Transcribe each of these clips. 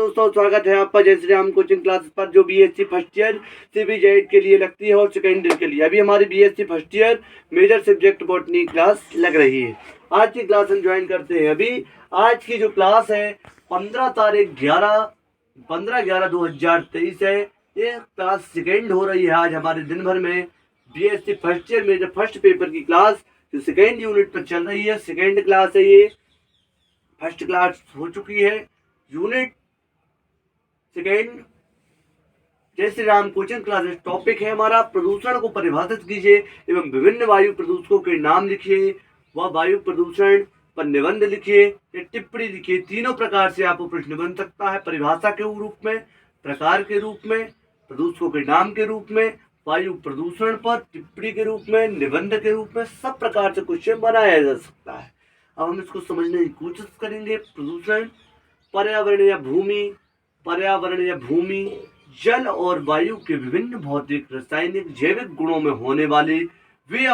दोस्तों, स्वागत है आपका जय श्री राम कोचिंग क्लासेस पर, जो बीएससी फर्स्ट ईयर सीबीजेड के लिए लगती है और सेकेंड ईयर के लिए। अभी हमारी BSc first year major subject botany class लग रही है। आज की क्लास हम ज्वाइन करते हैं। अभी आज की जो क्लास है 15/11/2023 है। ये क्लास सेकेंड हो रही है आज हमारे दिन भर में। BSc first year major first paper की क्लास जो सेकेंड यूनिट पर चल रही है, सेकेंड क्लास है ये। फर्स्ट क्लास हो चुकी है, यूनिट सेकेंड जय Shri Ram coaching classes. Topic है हमारा प्रदूषण को परिभाषित कीजिए एवं विभिन्न वायु प्रदूषकों के नाम लिखिए। वह वायु प्रदूषण पर निबंध लिखिए या टिप्पणी लिखिए। तीनों प्रकार से आपको प्रश्न बन सकता है, परिभाषा के रूप में, प्रकार के रूप में, प्रदूषकों के नाम के रूप में, वायु प्रदूषण पर टिप्पणी के रूप में, निबंध के रूप में, सब प्रकार से क्वेश्चन बनाया जा सकता है। अब हम इसको समझने की कोशिश करेंगे। प्रदूषण पर्यावरण या भूमि, जल और वायु के विभिन्न भौतिक, रासायनिक, जैविक गुणों में होने वाले वे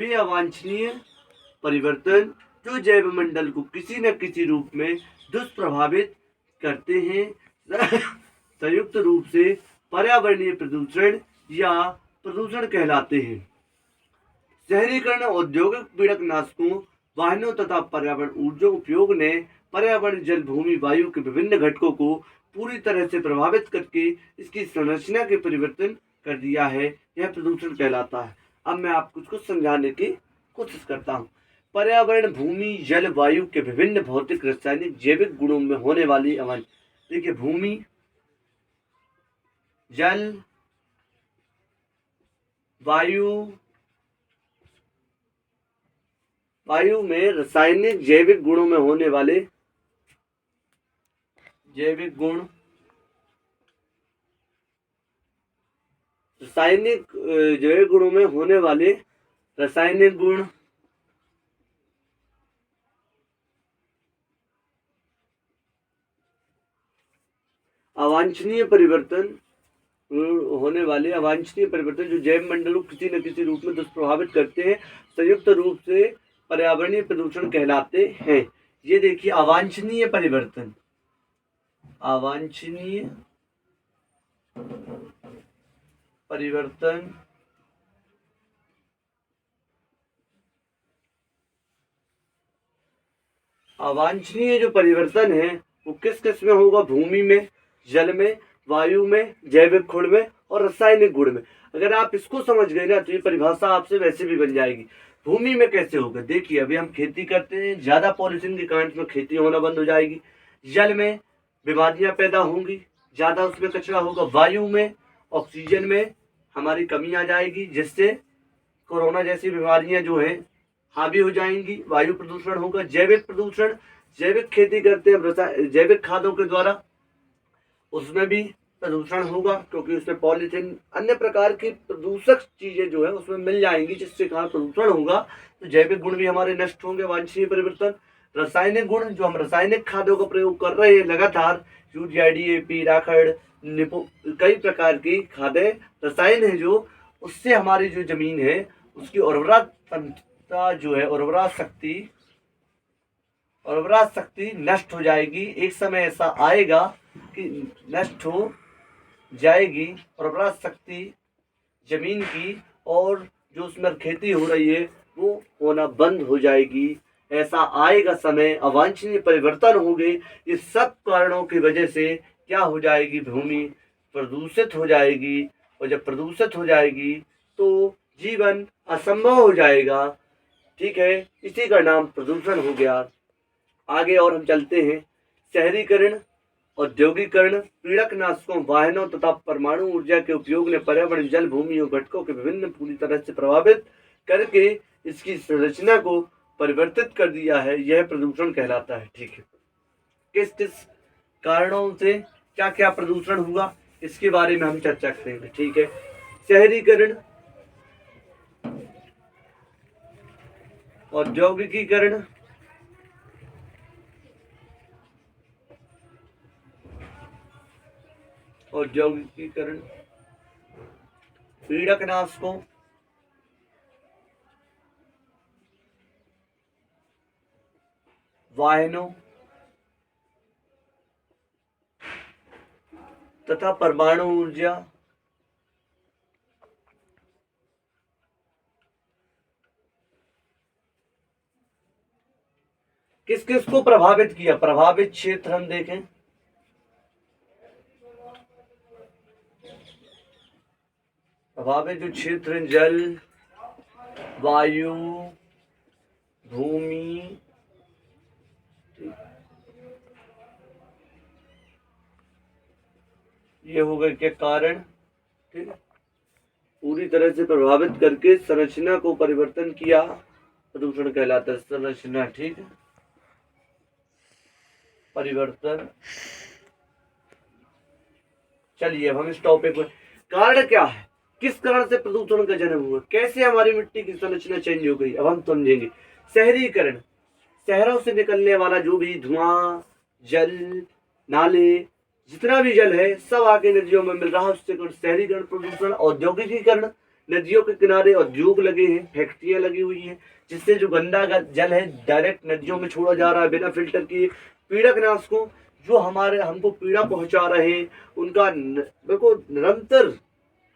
अवांछनीय परिवर्तन जो जैव मंडल को किसी न किसी रूप में दुष्प्रभावित करते हैं, संयुक्त रूप से पर्यावरणीय प्रदूषण या प्रदूषण कहलाते हैं। शहरीकरण, औद्योगिक पीड़कनाशकों, वाहनों तथा पर्यावरण ऊर्जा उपयोग ने पर्यावरण, जल, भूमि, वायु के विभिन्न घटकों को पूरी तरह से प्रभावित करके इसकी संरचना के परिवर्तन कर दिया है। यह प्रदूषण कहलाता है। अब मैं आपको इसको समझाने की कोशिश करता हूँ। पर्यावरण, भूमि, जल, वायु के विभिन्न भौतिक, रासायनिक, जैविक गुणों में होने वाली देखिए, भूमि, जल, वायु में रासायनिक, जैविक गुणों में होने वाले जैविक गुण, रासायनिक जैविक गुणों में होने वाले रासायनिक गुण, अवांछनीय परिवर्तन जो जैव मंडल को किसी न किसी रूप में दुष्प्रभावित करते हैं, संयुक्त रूप से पर्यावरणीय प्रदूषण कहलाते हैं। ये देखिए, अवांछनीय परिवर्तन अवांछनीय जो परिवर्तन है वो किस किस में होगा? भूमि में, जल में, वायु में, जैविक गुण में और रासायनिक गुण में। अगर आप इसको समझ गए ना तो ये परिभाषा आपसे वैसे भी बन जाएगी। भूमि में कैसे होगा? देखिए, अभी हम खेती करते हैं, ज्यादा पॉल्यूशन के कारण में खेती होना बंद हो जाएगी। जल में बीमारियां पैदा होंगी, ज्यादा उसमें कचरा होगा। वायु में, ऑक्सीजन में हमारी कमी आ जाएगी, जिससे कोरोना जैसी बीमारियां जो है हावी हो जाएंगी। वायु प्रदूषण होगा। जैविक प्रदूषण, जैविक खेती करते हैं जैविक खादों के द्वारा, उसमें भी प्रदूषण होगा, क्योंकि उसमें पॉलीथीन, अन्य प्रकार की प्रदूषक चीजें जो है उसमें मिल जाएंगी, जिससे कारण प्रदूषण होगा। तो जैविक गुण भी हमारे नष्ट होंगे। वांछनीय परिवर्तन, रासायनिक गुण, जो हम रासायनिक खादों का प्रयोग कर रहे हैं लगातार, यूरिया, डीएपी, राखड़, कई प्रकार की खादें, रसायन है जो, उससे हमारी जो जमीन है उसकी उर्वरा जो है, उर्वरा शक्ति नष्ट हो जाएगी। एक समय ऐसा आएगा कि नष्ट हो जाएगी उर्वरा शक्ति जमीन की, और जो उसमें खेती हो रही है वो होना बंद हो जाएगी। ऐसा आएगा समय, अवांछनीय परिवर्तन होंगे। ये सब कारणों की वजह से क्या हो जाएगी? भूमि प्रदूषित हो जाएगी, और जब प्रदूषित हो जाएगी तो जीवन असंभव हो जाएगा। ठीक है, इसी का नाम प्रदूषण हो गया। आगे और हम चलते हैं। शहरीकरण, औद्योगिकरण, पीड़कनाशकों, वाहनों तथा परमाणु ऊर्जा के उपयोग ने पर्यावरण, जल, भूमि और घटकों के विभिन्न पूरी तरह से प्रभावित करके इसकी संरचना को परिवर्तित कर दिया है। यह प्रदूषण कहलाता है। ठीक है, किस किस कारणों से क्या क्या प्रदूषण हुआ इसके बारे में हम चर्चा करेंगे। ठीक है, शहरीकरण, औद्योगिकीकरण, पीड़कनाशकों, वाहनों तथा परमाणु ऊर्जा किस किस को प्रभावित किया? प्रभावित क्षेत्र हम देखें, प्रभावित जो क्षेत्र हैं, जल, वायु, भूमि, ये हो गए क्या कारण? ठीक है, पूरी तरह से प्रभावित करके संरचना को परिवर्तन किया, प्रदूषण कहलाता है। संरचना, ठीक है, परिवर्तन। चलिए अब हम इस टॉपिक में, कारण क्या है, किस कारण से प्रदूषण का जन्म हुआ, कैसे हमारी मिट्टी की संरचना चेंज हो गई, अब हम समझेंगे। शहरीकरण, शहरों से निकलने वाला जो भी धुआं, जल, नाले, जितना भी जल है सब आके नदियों में मिल रहा है, उससे शहरीकरण प्रदूषण। औद्योगिकीकरण, नदियों के किनारे उद्योग लगे हैं, फैक्ट्रियां लगी हुई हैं, जिससे जो गंदा जल है डायरेक्ट नदियों में छोड़ा जा रहा है बिना फिल्टर किए। पीड़कनाशकों जो हमारे हमको पीड़ा पहुंचा रहे हैं, उनका देखो निरंतर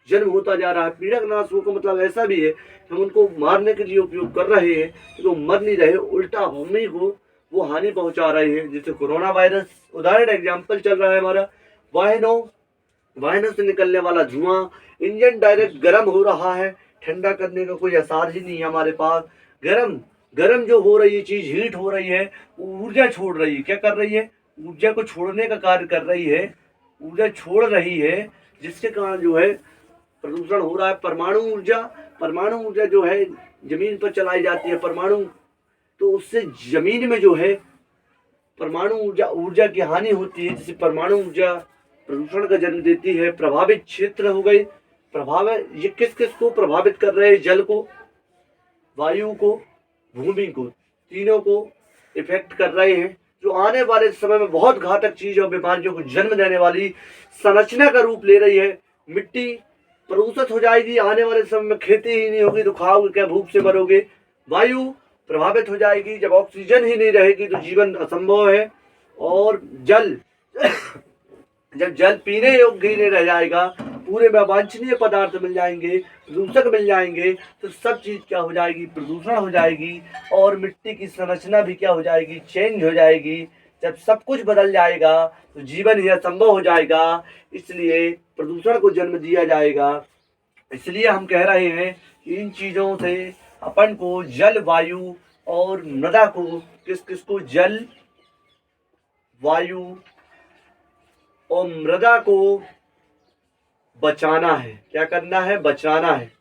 जन्म होता जा रहा है। पीड़कनाशकों का मतलब ऐसा भी है कि हम उनको मारने के लिए उपयोग कर रहे हैं, तो मर नहीं रहे, उल्टा भूमि को वो हानि पहुंचा रहे हैं। जैसे कोरोना वायरस उदाहरण एग्जाम्पल चल रहा है हमारा। वाहनों से निकलने वाला धुआं, इंजन डायरेक्ट गर्म हो रहा है, ठंडा करने का कोई आसार ही नहीं है हमारे पास। गर्म जो हो रही है चीज, हीट हो रही है, ऊर्जा छोड़ रही है। क्या कर रही है? ऊर्जा को छोड़ने का कार्य कर रही है, ऊर्जा छोड़ रही है, जिसके कारण जो है प्रदूषण हो रहा है। परमाणु ऊर्जा जो है जमीन पर चलाई जाती है, परमाणु, तो उससे जमीन में जो है परमाणु ऊर्जा की हानि होती है, जिससे परमाणु ऊर्जा प्रदूषण का जन्म देती है। प्रभावित क्षेत्र हो गई, ये किस किस को प्रभावित कर रहे हैं? जल को, वायु को, भूमि को, तीनों को इफेक्ट कर रहे हैं, जो आने वाले समय में बहुत घातक चीज और बीमारियों को जन्म देने वाली संरचना का रूप ले रही है। मिट्टी प्रदूषित हो जाएगी, आने वाले समय में खेती ही नहीं होगी तो खाओगे क्या, भूख से मरोगे। वायु प्रभावित हो जाएगी, जब ऑक्सीजन ही नहीं रहेगी तो जीवन असंभव है। और जल जब जल पीने योग्य ही नहीं रह जाएगा, पूरे में अवांछनीय पदार्थ मिल जाएंगे, प्रदूषक मिल जाएंगे, तो सब चीज क्या हो जाएगी? प्रदूषण हो जाएगी। और मिट्टी की संरचना भी क्या हो जाएगी? चेंज हो जाएगी। जब सब कुछ बदल जाएगा तो जीवन ही असंभव हो जाएगा, इसलिए प्रदूषण को जन्म दिया जाएगा। इसलिए हम कह रहे हैं कि इन चीजों से अपन को जल, वायु और मृदा को, किसको? जल, वायु और मृदा को बचाना है। क्या करना है? बचाना है,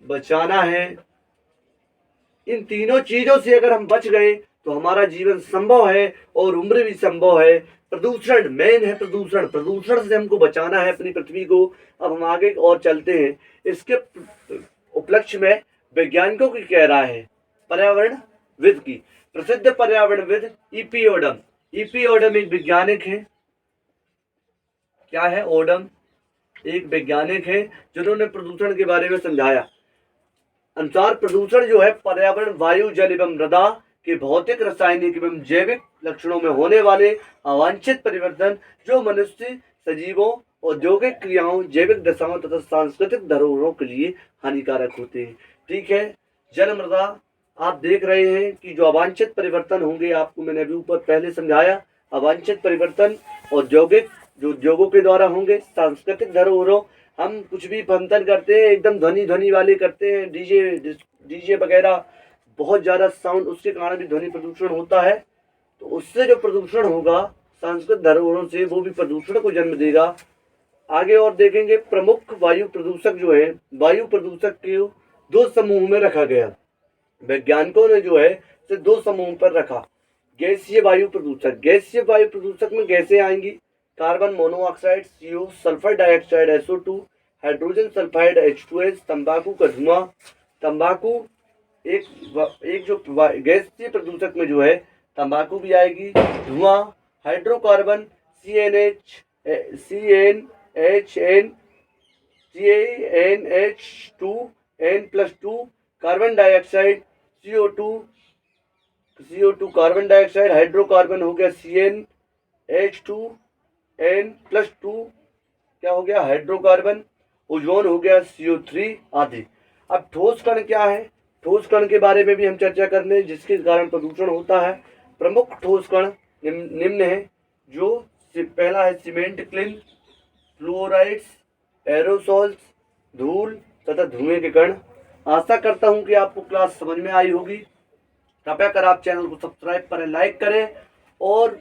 बचाना है। इन तीनों चीजों से अगर हम बच गए तो हमारा जीवन संभव है और उम्र भी संभव है। प्रदूषण मेन है, प्रदूषण से हमको बचाना है अपनी पृथ्वी को। अब हम आगे और चलते हैं। इसके उपलक्ष्य में वैज्ञानिकों की कह रहा है, पर्यावरणविद की, प्रसिद्ध पर्यावरणविद ईपी ओडम। ईपी ओडम एक वैज्ञानिक है। क्या है? ओडम एक वैज्ञानिक है जिन्होंने प्रदूषण के बारे में समझाया। अनुसार प्रदूषण जो है पर्यावरण, वायु, जल एवं मृदा के भौतिक, रासायनिक एवं जैविक लक्षणों में होने वाले अवांछित परिवर्तन, जो मनुष्य, सजीवों, औद्योगिक क्रियाओं, जैविक दशाओं तथा सांस्कृतिक धरोहरों के लिए हानिकारक होते हैं। ठीक है, जल, मृदा, आप देख रहे हैं कि जो अवांछित परिवर्तन होंगे, आपको मैंने अभी ऊपर पहले समझाया, अवांछित परिवर्तन औद्योगिक, जो उद्योगों के द्वारा होंगे, सांस्कृतिक धरोहरों, हम कुछ भी फंक्शन करते हैं एकदम ध्वनि वाले करते हैं, डीजे वगैरह, बहुत ज़्यादा साउंड, उसके कारण भी ध्वनि प्रदूषण होता है। तो उससे जो प्रदूषण होगा सांस्कृतिक धरोहरों से, वो भी प्रदूषण को जन्म देगा। आगे और देखेंगे, प्रमुख वायु प्रदूषक जो है, वायु प्रदूषक को दो समूह में रखा गया। वैज्ञानिकों ने जो है इसे दो समूह पर रखा। गैसीय वायु प्रदूषक, गैसीय वायु प्रदूषक में गैसें आएंगी, carbon monoxide CO, sulphur dioxide SO2, hydrogen sulphide H2S, तंबाकू का धुआं। तंबाकू एक जो गैसीय प्रदूषक में जो है तंबाकू भी आएगी, धुआं, hydrocarbon CNH2N+2, carbon dioxide CO2 carbon dioxide, hydrocarbon हो गया CnH2, N+2 क्या हो गया, हाइड्रोकार्बन, ओजोन हो गया CO3 आदि। अब ठोस कण क्या है, ठोस कण के बारे में भी हम चर्चा कर रहे हैं, जिसके कारण प्रदूषण होता है। प्रमुख ठोस कण निम्न है, जो पहला है सीमेंट क्लिन, फ्लोराइड्स, एरोसॉल्स, धूल तथा धुएं के कण। आशा करता हूं कि आपको क्लास समझ में आई होगी। कृपया कर आप चैनल को सब्सक्राइब करें, लाइक करें और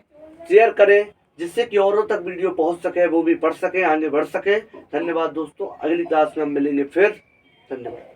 शेयर करें, जिससे कि औरों तक वीडियो पहुंच सके, वो भी पढ़ सके, आगे बढ़ सके। धन्यवाद दोस्तों, अगली क्लास में हम मिलेंगे फिर। धन्यवाद।